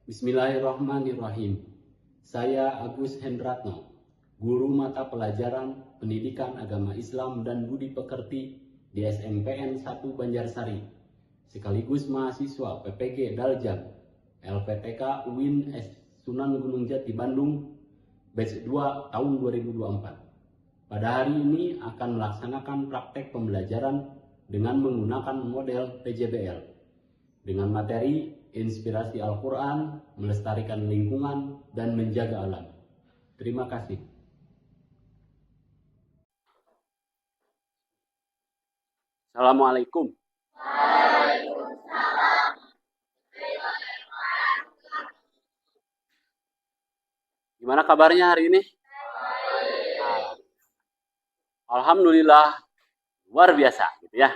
Bismillahirrahmanirrahim. Saya Agus Hendratno, guru mata pelajaran Pendidikan Agama Islam dan Budi Pekerti di SMPN 1 Banjarsari, sekaligus mahasiswa PPG Daljab, LPTK UIN Sunan Gunung Jati Bandung, batch 2 tahun 2024. Pada hari ini akan melaksanakan praktek pembelajaran dengan menggunakan model PJBL dengan materi inspirasi Al-Quran, melestarikan lingkungan, dan menjaga alam. Terima kasih. Assalamualaikum. Waalaikumsalam. Gimana kabarnya hari ini? Alhamdulillah, luar biasa gitu ya.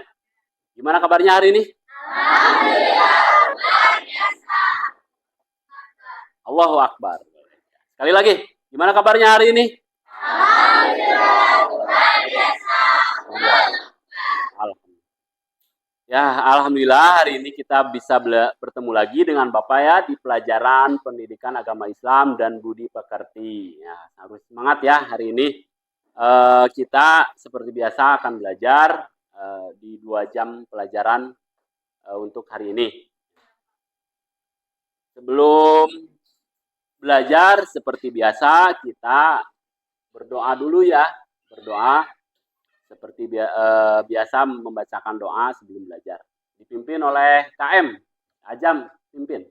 Gimana kabarnya hari ini? Alhamdulillah, luar biasa. Allahu Akbar. Sekali lagi, gimana kabarnya hari ini? Alhamdulillah, luar biasa. Alhamdulillah hari ini kita bisa bertemu lagi dengan Bapak ya di pelajaran Pendidikan Agama Islam dan Budi Pekerti. Ya, harus semangat ya hari ini. Kita seperti biasa akan belajar di 2 jam pelajaran untuk hari ini. Sebelum belajar seperti biasa kita berdoa dulu ya, berdoa seperti biasa membacakan doa sebelum belajar. Dipimpin oleh KM, Ajam pimpin.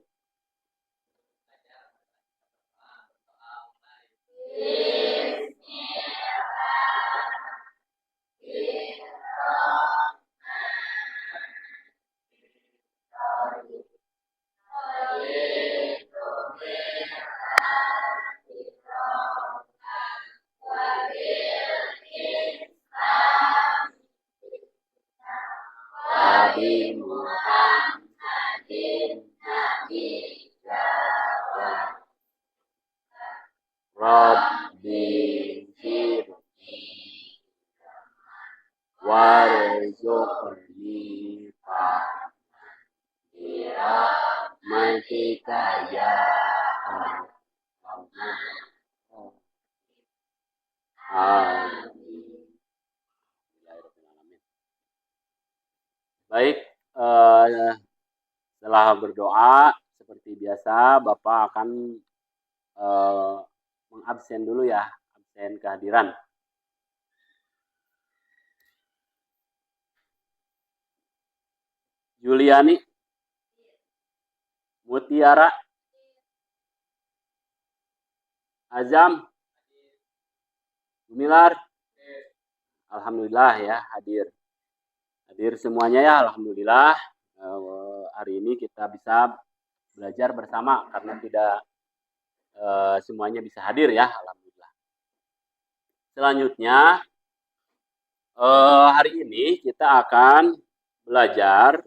Rabbi firni warzuqni birahmatika ya Amin. Baik, setelah berdoa seperti biasa Bapak akan mengabsen dulu ya, absen kehadiran. Juliani, Mutiara, Azam, Gumilar, alhamdulillah ya hadir. Hadir semuanya ya, alhamdulillah. Hari ini kita bisa belajar bersama karena tidak semuanya bisa hadir ya, alhamdulillah. Selanjutnya hari ini kita akan belajar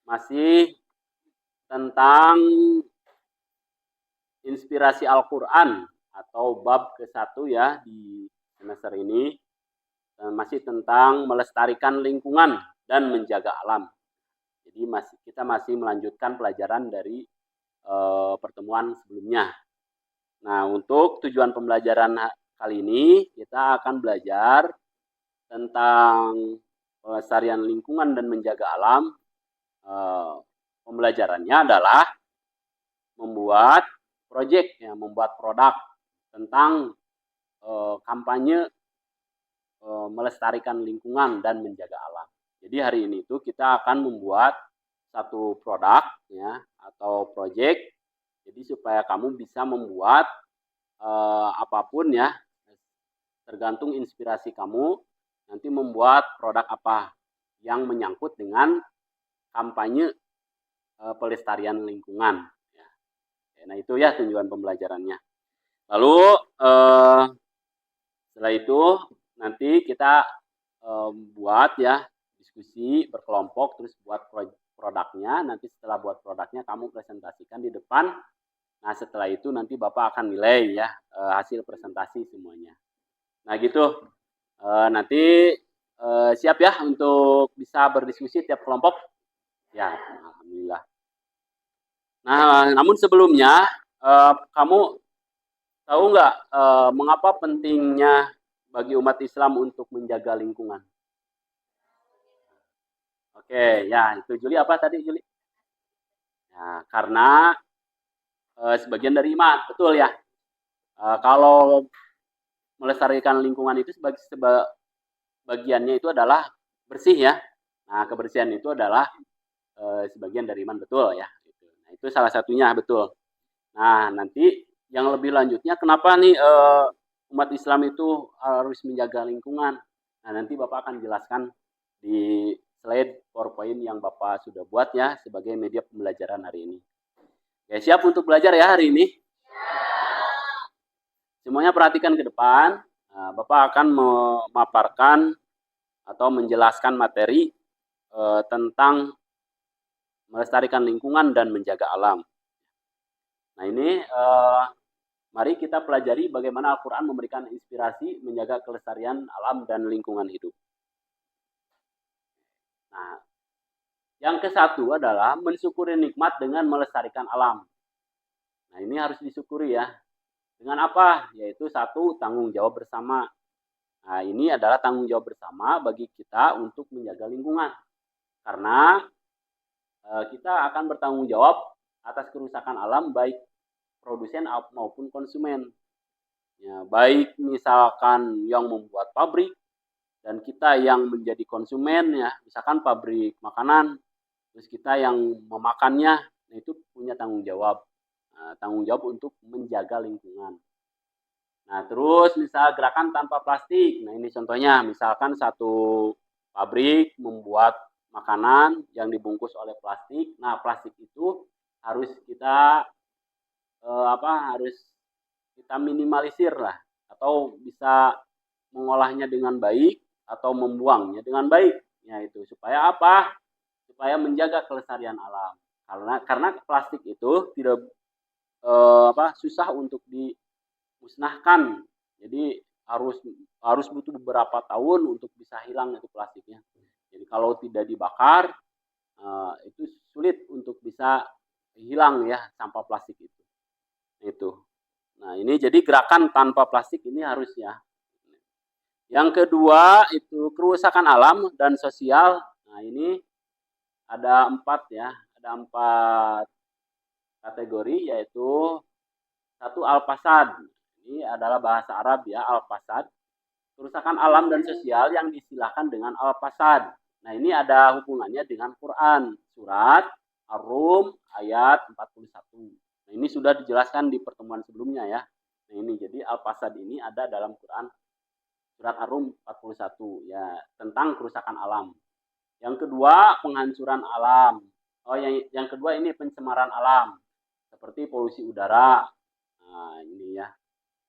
masih tentang inspirasi Al-Quran atau bab ke-1 ya di semester ini, masih tentang melestarikan lingkungan dan menjaga alam. Jadi kita masih melanjutkan pelajaran dari pertemuan sebelumnya. Nah, untuk tujuan pembelajaran kali ini kita akan belajar tentang pelestarian lingkungan dan menjaga alam. Pembelajarannya adalah membuat proyek, ya, membuat produk tentang kampanye melestarikan lingkungan dan menjaga alam. Jadi hari ini itu kita akan membuat satu produk ya atau proyek. Jadi supaya kamu bisa membuat apapun ya, tergantung inspirasi kamu nanti membuat produk apa yang menyangkut dengan kampanye pelestarian lingkungan. Ya. Nah itu ya tujuan pembelajarannya. Lalu setelah itu nanti kita buat ya diskusi berkelompok terus buat produknya. Nanti setelah buat produknya kamu presentasikan di depan. Nah setelah itu nanti Bapak akan nilai ya hasil presentasi semuanya. Nah gitu nanti siap ya untuk bisa berdiskusi tiap kelompok. Ya alhamdulillah. Nah, namun sebelumnya kamu tahu nggak mengapa pentingnya bagi umat Islam untuk menjaga lingkungan? Oke, ya itu Juli apa tadi Juli? Ya, karena sebagian dari iman, betul ya. Kalau melestarikan lingkungan itu bagiannya itu adalah bersih ya. Nah, kebersihan itu adalah sebagian dari iman, betul ya. Nah, itu salah satunya, betul. Nah, nanti yang lebih lanjutnya kenapa nih umat Islam itu harus menjaga lingkungan? Nah, nanti Bapak akan jelaskan di slide PowerPoint yang Bapak sudah buat ya sebagai media pembelajaran hari ini. Ya, siap untuk belajar ya hari ini? Semuanya perhatikan ke depan. Nah, Bapak akan memaparkan atau menjelaskan materi tentang melestarikan lingkungan dan menjaga alam. Nah, ini mari kita pelajari bagaimana Al-Quran memberikan inspirasi menjaga kelestarian alam dan lingkungan hidup. Nah, yang ke-1 adalah mensyukuri nikmat dengan melestarikan alam. Nah, ini harus disyukuri ya. Dengan apa? Yaitu 1, tanggung jawab bersama. Nah, ini adalah tanggung jawab bersama bagi kita untuk menjaga lingkungan. Karena kita akan bertanggung jawab atas kerusakan alam baik produsen maupun konsumen. Ya, baik misalkan yang membuat pabrik dan kita yang menjadi konsumen ya, misalkan pabrik makanan, terus kita yang memakannya, nah itu punya tanggung jawab. Nah, tanggung jawab untuk menjaga lingkungan. Nah, terus misal gerakan tanpa plastik. Nah, ini contohnya, misalkan satu pabrik membuat makanan yang dibungkus oleh plastik. Nah, plastik itu harus kita harus kita minimalisir lah atau bisa mengolahnya dengan baik atau membuangnya dengan baik. Ya itu supaya apa? Supaya menjaga kelestarian alam. Karena plastik itu tidak susah untuk dimusnahkan. Jadi harus butuh beberapa tahun untuk bisa hilang itu plastiknya. Jadi kalau tidak dibakar itu sulit untuk bisa hilang ya sampah plastik itu. Itu. Nah, ini jadi gerakan tanpa plastik ini harus ya. Yang kedua itu kerusakan alam dan sosial. Nah, ini ada 4 ya. Ada 4 kategori yaitu 1 al-fasad. Ini adalah bahasa Arab ya, al-fasad. Kerusakan alam dan sosial yang diistilahkan dengan al-fasad. Nah, ini ada hubungannya dengan Quran, surat Ar-Rum ayat 41. Nah, ini sudah dijelaskan di pertemuan sebelumnya ya. Nah, ini jadi al-fasad ini ada dalam Quran surat Ar-Rum 41 ya, tentang kerusakan alam. Yang kedua, penghancuran alam. Yang kedua ini pencemaran alam seperti polusi udara. Nah, ini ya.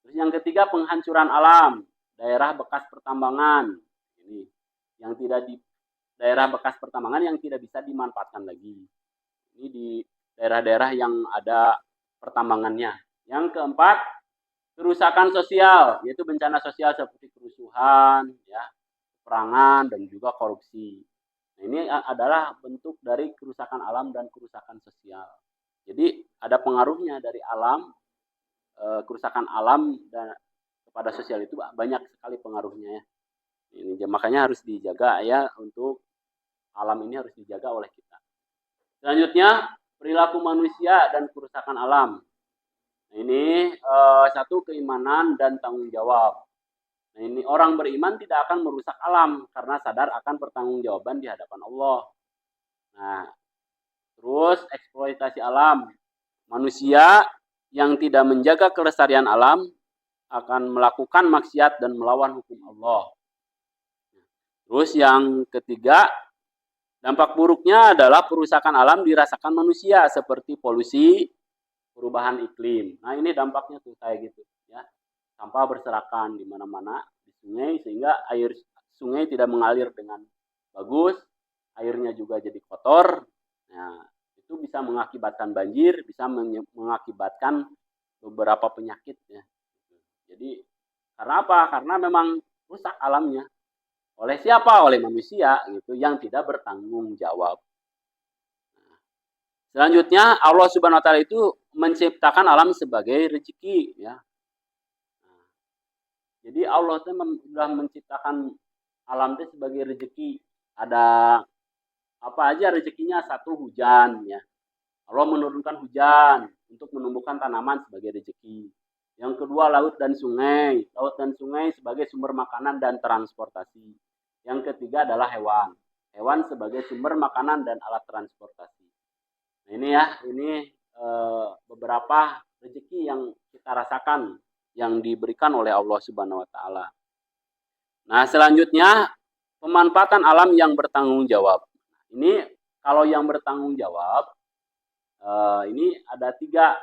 Terus yang ketiga, penghancuran alam, daerah bekas pertambangan. Ini yang tidak di daerah bekas pertambangan yang tidak bisa dimanfaatkan lagi. Ini di daerah-daerah yang ada pertambangannya. Yang keempat, kerusakan sosial, yaitu bencana sosial seperti kerusuhan, ya, peperangan dan juga korupsi. Nah, ini adalah bentuk dari kerusakan alam dan kerusakan sosial. Jadi ada pengaruhnya dari alam, kerusakan alam dan kepada sosial itu banyak sekali pengaruhnya ya. Ini makanya harus dijaga ya, untuk alam ini harus dijaga oleh kita. Selanjutnya, perilaku manusia dan kerusakan alam. Nah, ini 1 keimanan dan tanggung jawab. Nah, ini orang beriman tidak akan merusak alam karena sadar akan pertanggungjawaban di hadapan Allah. Nah, terus eksploitasi alam. Manusia yang tidak menjaga kelestarian alam akan melakukan maksiat dan melawan hukum Allah. Terus yang ketiga, dampak buruknya adalah perusakan alam dirasakan manusia seperti polusi, perubahan iklim. Nah, ini dampaknya tuh kayak gitu ya. Sampah berserakan di mana-mana di sungai sehingga air sungai tidak mengalir dengan bagus, airnya juga jadi kotor. Nah, itu bisa mengakibatkan banjir, bisa mengakibatkan beberapa penyakit ya. Jadi karena apa? Karena memang rusak alamnya. Oleh siapa? Oleh manusia gitu yang tidak bertanggung jawab. Selanjutnya Allah Subhanahu wa taala itu menciptakan alam sebagai rezeki ya. Jadi Allah itu sudah menciptakan alam itu sebagai rezeki. Ada apa aja rezekinya? Satu, hujan ya. Allah menurunkan hujan untuk menumbuhkan tanaman sebagai rezeki. Yang kedua, laut dan sungai. Laut dan sungai sebagai sumber makanan dan transportasi. Yang ketiga adalah hewan. Hewan sebagai sumber makanan dan alat transportasi. Nah, ini ya, ini beberapa rezeki yang kita rasakan yang diberikan oleh Allah Subhanahu wa taala. Nah, selanjutnya pemanfaatan alam yang bertanggung jawab. Ini kalau yang bertanggung jawab ini ada tiga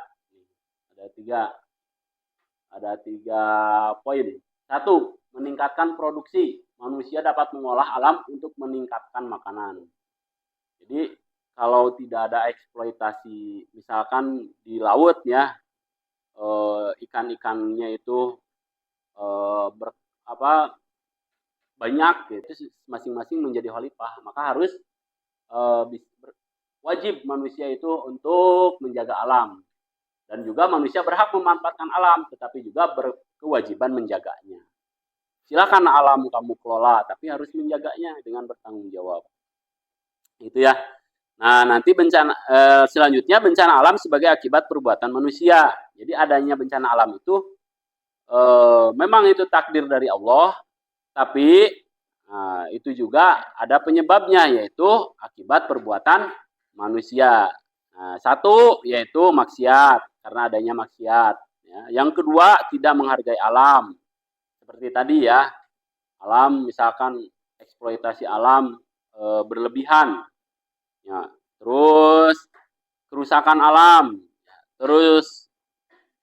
poin. Satu, meningkatkan produksi. Manusia dapat mengolah alam untuk meningkatkan makanan. Jadi kalau tidak ada eksploitasi, misalkan di laut ya, ikan-ikannya itu banyak, gitu, masing-masing menjadi khalifah, maka harus wajib manusia itu untuk menjaga alam. Dan juga manusia berhak memanfaatkan alam, tetapi juga berkewajiban menjaganya. Silakan alam kamu kelola, tapi harus menjaganya dengan bertanggung jawab. Itu ya. Nah, nanti bencana selanjutnya bencana alam sebagai akibat perbuatan manusia. Jadi adanya bencana alam itu memang itu takdir dari Allah, tapi itu juga ada penyebabnya, yaitu akibat perbuatan manusia. Nah, satu yaitu maksiat, karena adanya maksiat. Ya. Yang kedua, tidak menghargai alam. Seperti tadi ya, alam misalkan eksploitasi alam berlebihan. Ya. Terus kerusakan alam, terus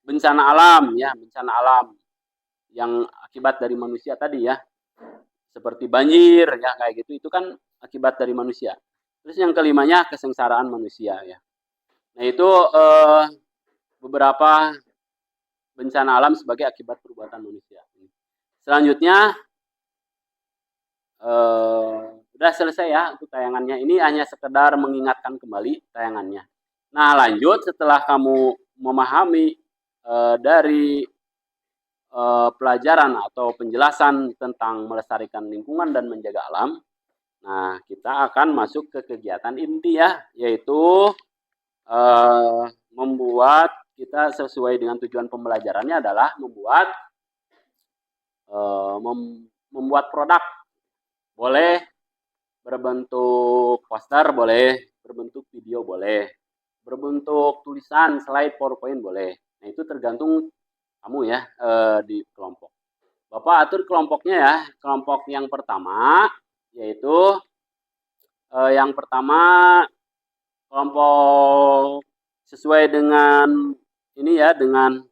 bencana alam ya, bencana alam yang akibat dari manusia tadi ya. Seperti banjir ya kayak gitu, itu kan akibat dari manusia. Terus yang kelimanya kesengsaraan manusia ya. Nah, itu beberapa bencana alam sebagai akibat perbuatan manusia. Selanjutnya udah selesai ya untuk tayangannya. Ini hanya sekedar mengingatkan kembali tayangannya. Nah, lanjut setelah kamu memahami dari pelajaran atau penjelasan tentang melestarikan lingkungan dan menjaga alam. Nah, kita akan masuk ke kegiatan inti ya, yaitu membuat, kita sesuai dengan tujuan pembelajarannya adalah membuat produk. Boleh berbentuk poster, boleh berbentuk video, boleh berbentuk tulisan, slide, PowerPoint, boleh. Nah, itu tergantung kamu ya di kelompok. Bapak atur kelompoknya ya. Kelompok yang pertama yaitu kelompok sesuai dengan ini ya, dengan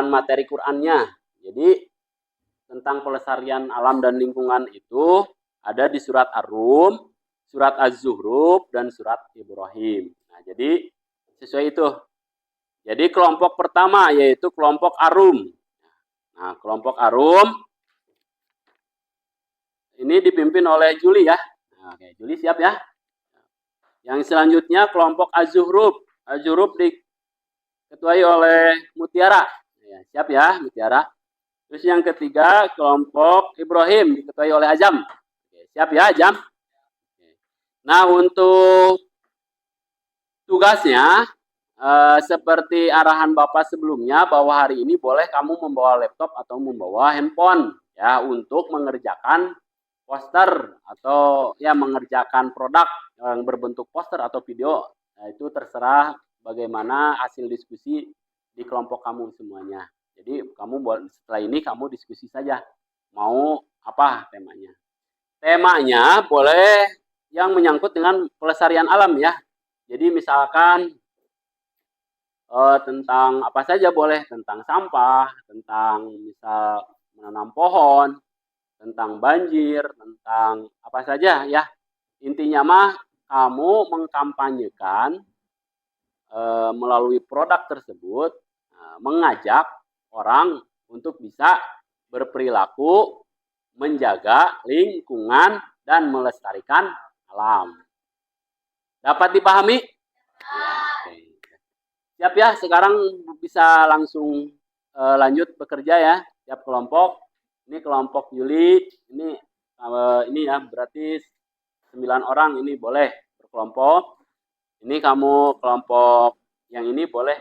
materi Qur'annya. Jadi tentang pelestarian alam dan lingkungan itu ada di surat Ar-Rum, surat Az-Zuhruf, dan surat Ibrahim. Nah, jadi sesuai itu. Jadi kelompok pertama yaitu kelompok Ar-Rum. Nah, kelompok Ar-Rum ini dipimpin oleh Juli ya. Nah, oke, Juli siap ya. Yang selanjutnya kelompok Az-Zuhruf. Az-Zuhruf diketuai oleh Mutiara. Ya, siap ya, Mutiara. Terus yang ketiga kelompok Ibrahim diketuai oleh Ajam. Oke, siap ya, Ajam. Nah, untuk tugasnya seperti arahan Bapak sebelumnya, bahwa hari ini boleh kamu membawa laptop atau membawa handphone ya untuk mengerjakan poster atau ya mengerjakan produk yang berbentuk poster atau video. Nah, itu terserah bagaimana hasil diskusi di kelompok kamu semuanya. Jadi kamu setelah ini kamu diskusi saja mau apa temanya. Temanya boleh yang menyangkut dengan pelestarian alam ya. Jadi misalkan tentang apa saja boleh, tentang sampah, tentang misal menanam pohon, tentang banjir, tentang apa saja ya. Intinya mah kamu mengkampanyekan melalui produk tersebut, mengajak orang untuk bisa berperilaku menjaga lingkungan dan melestarikan alam. Dapat dipahami? Oke. Siap ya, sekarang bisa langsung lanjut bekerja ya, tiap kelompok. Ini kelompok Yuli, ini ya berarti 9 orang ini boleh berkelompok. Ini kamu kelompok yang ini boleh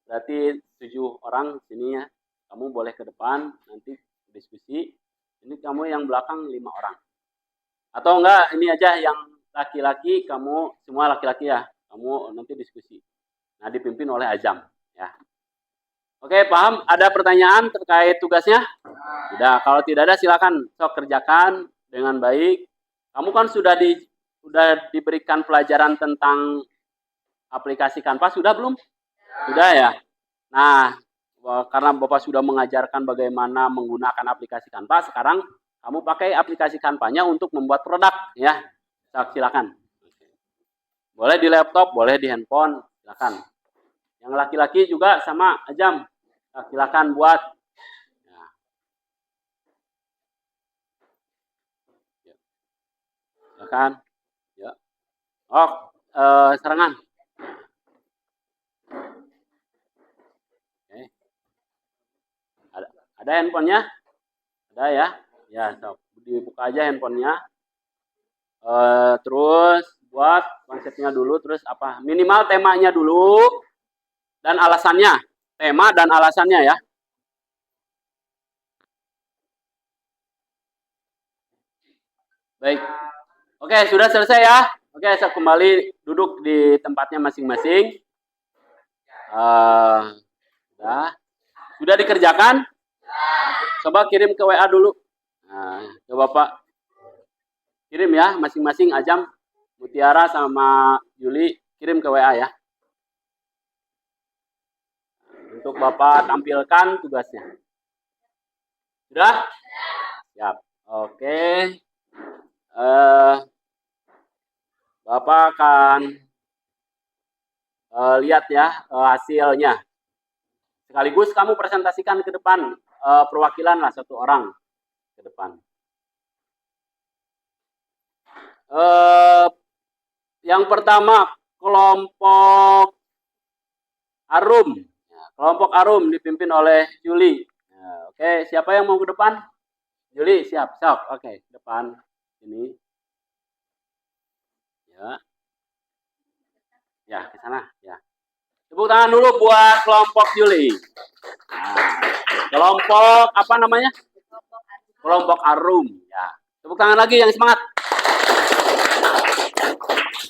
berarti 7 orang sini ya. Kamu boleh ke depan nanti diskusi. Ini kamu yang belakang 5 orang. Atau enggak ini aja yang laki-laki, kamu semua laki-laki ya. Kamu nanti diskusi. Nah, dipimpin oleh Azam ya. Oke, paham? Ada pertanyaan terkait tugasnya? Tidak. Kalau tidak ada silakan sok kerjakan dengan baik. Kamu kan sudah diberikan pelajaran tentang aplikasi Canva, sudah belum? Sudah ya. Nah, karena Bapak sudah mengajarkan bagaimana menggunakan aplikasi Canva, sekarang kamu pakai aplikasi Canva-nya untuk membuat produk ya. Silakan. Boleh di laptop, boleh di handphone, silakan. Yang laki-laki juga sama Azam. Silakan buat. Ya. Silakan. Ya. Oh, serangan. Oke. Ada handphonenya? Ada ya? Ya, so, dibuka aja handphonenya. Terus buat konsepnya dulu, terus apa? Minimal temanya dulu dan alasannya. Tema dan alasannya ya. Baik. Oke, sudah selesai ya. Oke, saya kembali duduk di tempatnya masing-masing. Sudah dikerjakan? Coba kirim ke WA dulu. Nah, coba Pak. Kirim ya, masing-masing Azam, Mutiara sama Yuli, kirim ke WA ya. Untuk Bapak tampilkan tugasnya. Sudah? Siap. Oke. Bapak akan lihat ya hasilnya. Sekaligus kamu presentasikan ke depan, perwakilan lah 1 orang ke depan. Yang pertama kelompok Arum. Kelompok Arum dipimpin oleh Juli. Oke, siapa yang mau ke depan? Juli, siap. Oke, depan ini. Ya. Ya, ke sana, ya. Tepuk tangan dulu buat kelompok Juli. Nah, kelompok apa namanya? Kelompok Arum, ya. Tepuk tangan lagi yang semangat.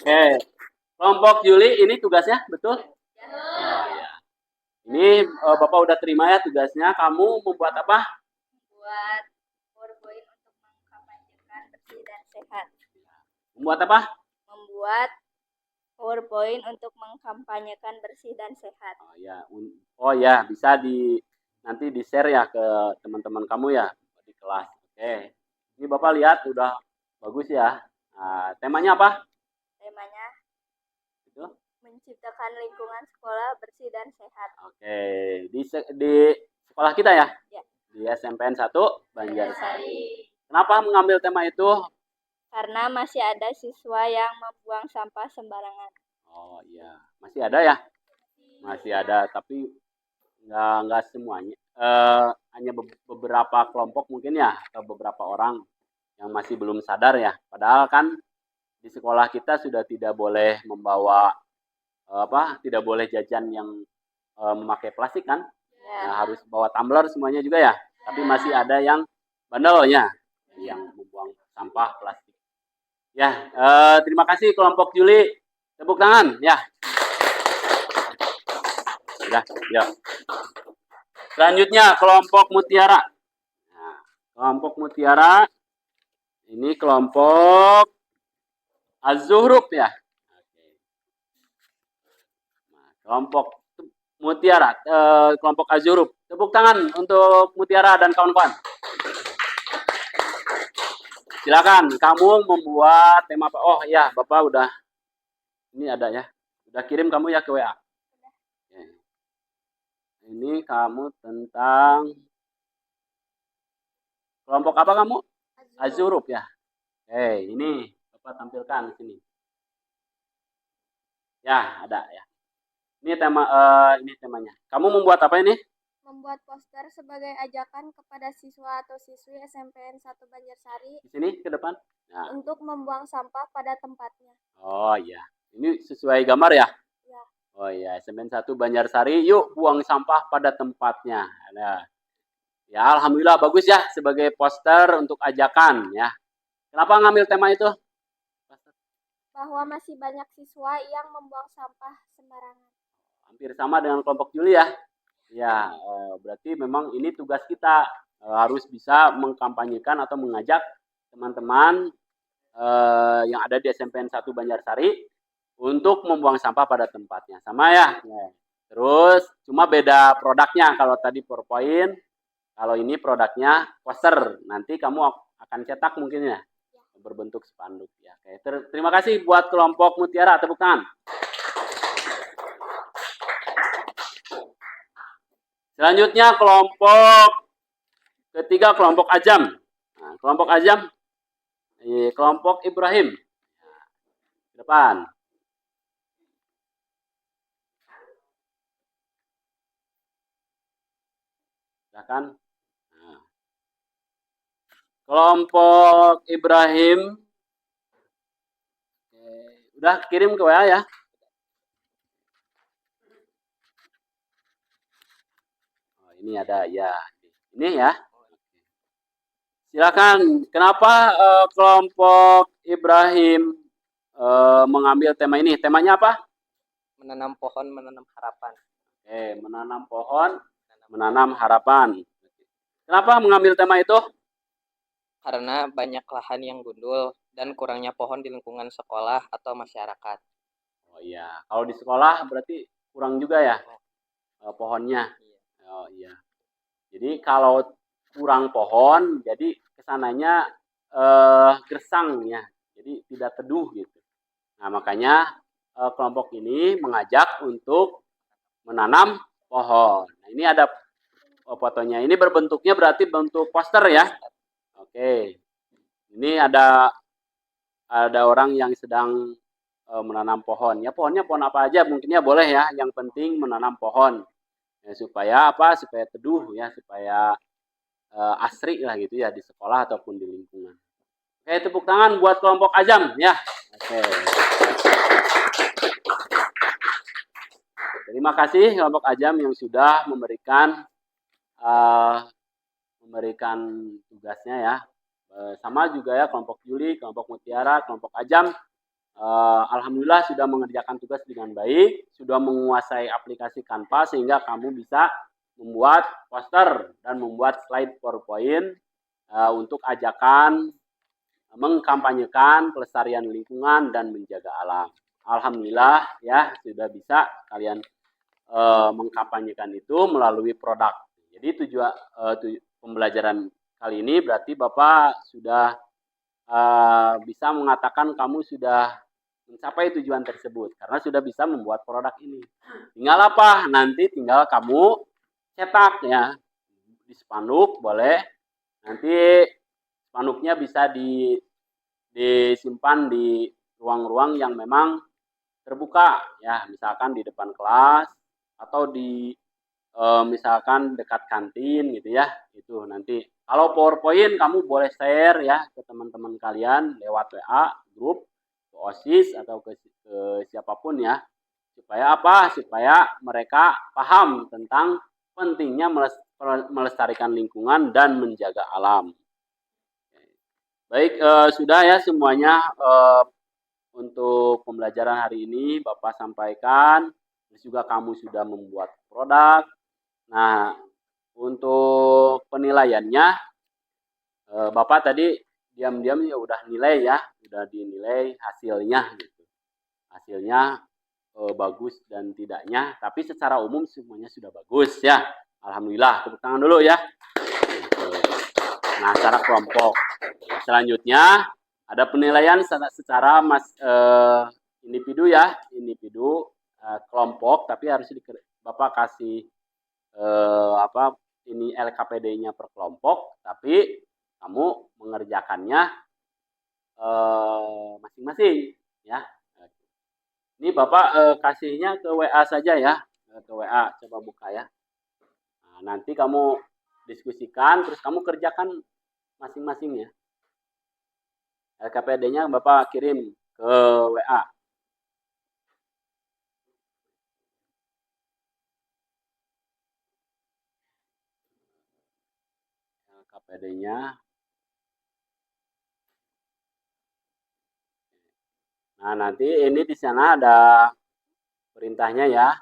Oke. Kelompok Juli ini tugasnya, betul? Ya. Ini Bapak udah terima ya tugasnya. Kamu membuat apa? Membuat PowerPoint untuk mengkampanyekan bersih dan sehat. Membuat apa? Membuat PowerPoint untuk mengkampanyekan bersih dan sehat. Oh ya, bisa nanti di-share ya ke teman-teman kamu ya di kelas. Oke. Ini Bapak lihat udah bagus ya. Nah, temanya apa? Temanya Itu? menciptakan lingkungan sekolah bersih dan sehat. Oke, di sekolah kita ya? Ya. Di SMPN 1 Banjarsari. Banjarsari. Kenapa mengambil tema itu? Karena masih ada siswa yang membuang sampah sembarangan. Oh iya, masih ada ya? Masih ada, tapi nggak semuanya. Hanya beberapa kelompok mungkin ya, atau beberapa orang yang masih belum sadar ya. Padahal kan di sekolah kita sudah tidak boleh membawa tidak boleh jajan yang memakai plastik kan? Ya, harus bawa tumbler semuanya juga ya. Tapi masih ada yang bandelnya yang membuang sampah plastik. Ya, terima kasih kelompok Juli. Tepuk tangan ya. Ya. Selanjutnya kelompok Mutiara. Nah, kelompok Mutiara ini kelompok Az-Zuhruf ya. Nah, kelompok Mutiara, kelompok Az-Zuhruf. Tepuk tangan untuk Mutiara dan kawan-kawan. Silakan, kamu membuat tema apa? Oh ya, Bapak udah, ini ada ya. Udah kirim kamu ya ke WA. Ini kamu tentang kelompok apa kamu? Az-Zuhruf ya. Ini Bapak tampilkan di sini. Ya, ada ya. Ini ini temanya. Kamu membuat apa ini? Membuat poster sebagai ajakan kepada siswa atau siswi SMPN 1 Banjarsari Di sini ke depan. Nah. untuk membuang sampah pada tempatnya. Oh iya. Ini sesuai gambar ya? Ya. Oh iya, SMPN 1 Banjarsari, yuk buang sampah pada tempatnya. Nah, ya alhamdulillah bagus ya sebagai poster untuk ajakan ya. Kenapa ngambil tema itu? Bahwa masih banyak siswa yang membuang sampah sembarangan. Hampir sama dengan kelompok Juli ya. Ya, berarti memang ini tugas kita harus bisa mengkampanyekan atau mengajak teman-teman yang ada di SMPN 1 Banjarsari untuk membuang sampah pada tempatnya. Sama ya. Terus cuma beda produknya. Kalau tadi PowerPoint, kalau ini produknya poster. Nanti kamu akan cetak mungkin ya berbentuk spanduk ya. Oke, terima kasih buat kelompok Mutiara, tepuk tangan. Selanjutnya kelompok ketiga, kelompok Ajam. Nah, kelompok Ajam, kelompok Ibrahim. Depan. Silakan. Nah. Kelompok Ibrahim. Udah kirim ke WA ya. Oh, ini ada ya. Ini ya. Silakan. Kenapa kelompok Ibrahim mengambil tema ini? Temanya apa? Menanam pohon, menanam harapan. Oke, menanam pohon, menanam harapan. Kenapa mengambil tema itu? Karena banyak lahan yang gundul dan kurangnya pohon di lingkungan sekolah atau masyarakat. Oh iya, kalau di sekolah berarti kurang juga ya pohonnya. Oh iya. Jadi kalau kurang pohon, jadi kesananya gersang ya, jadi tidak teduh gitu. Nah makanya kelompok ini mengajak untuk menanam pohon. Nah, ini ada fotonya. Ini berbentuknya berarti bentuk poster ya. Oke. Ini ada orang yang sedang menanam pohon. Ya pohonnya pohon apa aja mungkinnya boleh ya. Yang penting menanam pohon. Ya, supaya apa? Supaya teduh ya, supaya asri lah gitu ya di sekolah ataupun di lingkungan. Oke, tepuk tangan buat kelompok Ajam ya. Oke. Terima kasih kelompok Ajam yang sudah memberikan tugasnya ya. Sama juga ya kelompok Juli, kelompok Mutiara, kelompok Ajam. Alhamdulillah sudah mengerjakan tugas dengan baik, sudah menguasai aplikasi Canva sehingga kamu bisa membuat poster dan membuat slide PowerPoint untuk ajakan mengkampanyekan pelestarian lingkungan dan menjaga alam. Alhamdulillah ya sudah bisa kalian mengkampanyekan itu melalui produk. Jadi tujuan pembelajaran kali ini berarti Bapak sudah bisa mengatakan kamu sudah mencapai tujuan tersebut karena sudah bisa membuat produk ini. Tinggal apa? Nanti tinggal kamu cetak ya di spanduk boleh. Nanti spanduknya bisa disimpan di ruang-ruang yang memang terbuka ya, misalkan di depan kelas atau di misalkan dekat kantin gitu ya. Itu nanti kalau PowerPoint kamu boleh share ya ke teman-teman kalian lewat WA grup, ke OSIS atau ke siapapun ya. Supaya apa? Supaya mereka paham tentang pentingnya melestarikan lingkungan dan menjaga alam. Baik, sudah ya semuanya untuk pembelajaran hari ini Bapak sampaikan. Terus juga kamu sudah membuat produk. Nah, untuk penilaiannya, Bapak tadi diam-diam ya udah nilai ya, udah dinilai hasilnya gitu. Hasilnya bagus dan tidaknya, tapi secara umum semuanya sudah bagus ya. Alhamdulillah, tepuk tangan dulu ya. Nah, secara kelompok. Selanjutnya ada penilaian secara individu ya, individu kelompok, tapi harus Bapak kasih ini LKPD-nya per kelompok, tapi kamu mengerjakannya masing-masing ya. Ini Bapak kasihnya ke WA saja ya. Ke WA, coba buka ya. Nah, nanti kamu diskusikan, terus kamu kerjakan masing-masing ya. LKPD-nya Bapak kirim ke WA. LKPD-nya. Nah, nanti ini di sana ada perintahnya ya.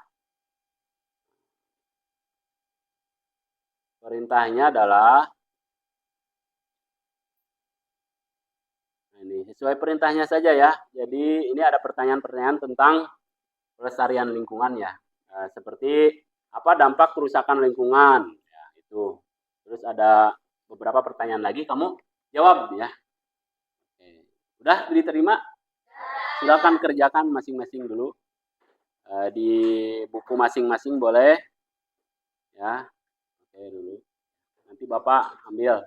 Perintahnya adalah ini sesuai perintahnya saja ya. Jadi ini ada pertanyaan-pertanyaan tentang pelestarian lingkungan ya. Seperti apa dampak kerusakan lingkungan? Ya, itu. Terus ada beberapa pertanyaan lagi, kamu jawab ya. Oke. Udah diterima? Silakan kerjakan masing-masing dulu. Di buku masing-masing boleh. Ya. Oke dulu. Nanti Bapak ambil.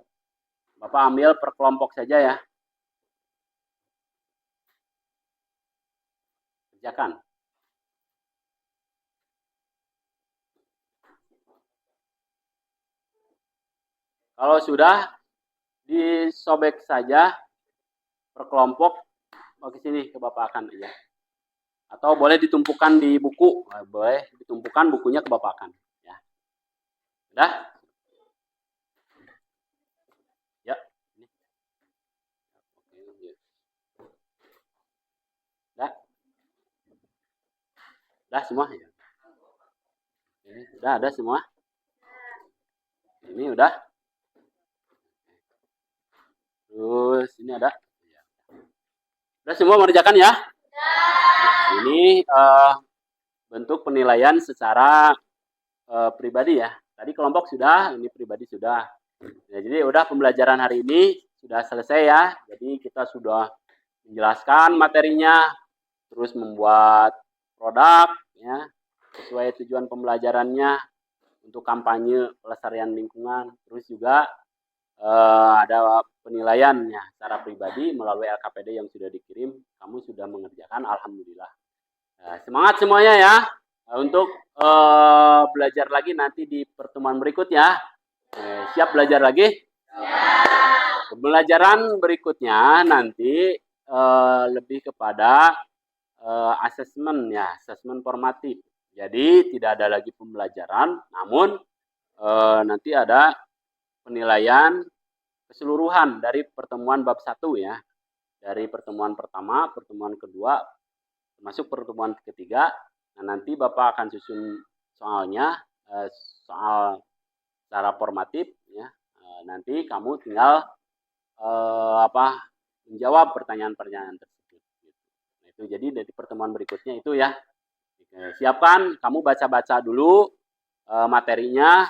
Bapak ambil per kelompok saja ya. Kerjakan. Kalau sudah, disobek saja per kelompok ke sini ke Bapak akan aja. Atau boleh ditumpukan di buku, boleh ditumpukan bukunya ke Bapak akan. Ya. Udah? Ya. Udah? Udah semua ya? Udah ada semua? Ini udah? Terus ini ada? Udah semua mengerjakan ya? Ini bentuk penilaian secara pribadi ya. Tadi kelompok sudah, ini pribadi sudah. Ya, jadi udah pembelajaran hari ini sudah selesai ya. Jadi kita sudah menjelaskan materinya, terus membuat produk ya sesuai tujuan pembelajarannya untuk kampanye pelestarian lingkungan. Terus juga ada penilaiannya secara pribadi melalui LKPD yang sudah dikirim. Kamu sudah mengerjakan, alhamdulillah. Semangat semuanya ya untuk belajar lagi nanti di pertemuan berikutnya. Siap belajar lagi? Pembelajaran berikutnya nanti lebih kepada asesmen ya, asesmen formatif. Jadi tidak ada lagi pembelajaran, namun nanti ada penilaian keseluruhan dari pertemuan bab 1 ya. Dari pertemuan pertama, pertemuan kedua, termasuk pertemuan ketiga. Nah, nanti Bapak akan susun soalnya, soal secara formatif ya. Nanti kamu tinggal menjawab pertanyaan-pertanyaan tersebut. Nah, itu jadi dari pertemuan berikutnya itu ya. Siapkan, kamu baca-baca dulu materinya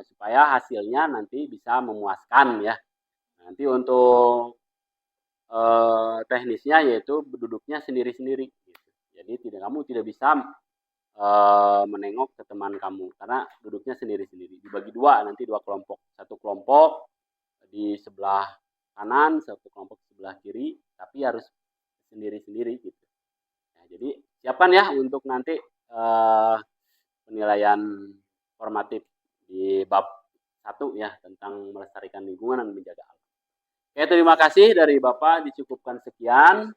supaya hasilnya nanti bisa memuaskan ya. Nanti untuk teknisnya yaitu duduknya sendiri-sendiri. Gitu. Jadi kamu tidak bisa menengok ke teman kamu karena duduknya sendiri-sendiri. Dibagi dua, nanti dua kelompok. Satu kelompok di sebelah kanan, satu kelompok di sebelah kiri, tapi harus sendiri-sendiri gitu. Nah, jadi siapkan ya untuk nanti penilaian formatif di bab 1 ya tentang melestarikan lingkungan dan menjaga alam. Oke, terima kasih dari Bapak, dicukupkan sekian.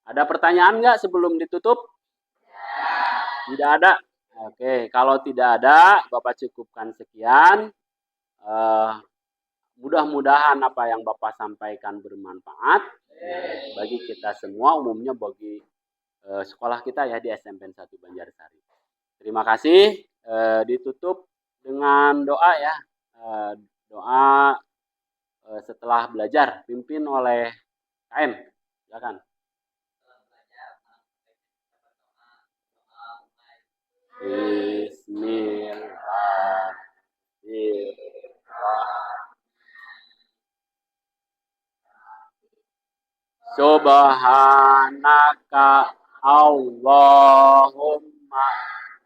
Ada pertanyaan nggak sebelum ditutup? Tidak ada. Oke, kalau tidak ada, Bapak cukupkan sekian. Mudah-mudahan apa yang Bapak sampaikan bermanfaat bagi kita semua, umumnya bagi sekolah kita ya di SMPN 1 Banjarsari. Terima kasih. Ditutup dengan doa ya. Doa setelah belajar, pimpin oleh KM. Silakan. Bismillahirrahmanirrahim. Subhanaka Allahumma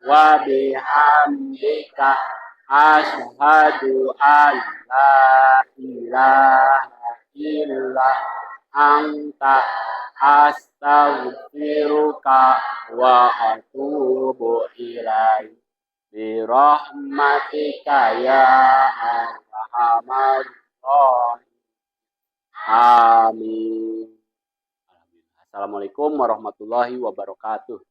wa bihamdika asyhadu an la ilaha illa anta astaghfiruka wa atubu ilaik. Birahmatika ya arhamar rahimin. Amin. Assalamualaikum warahmatullahi wabarakatuh.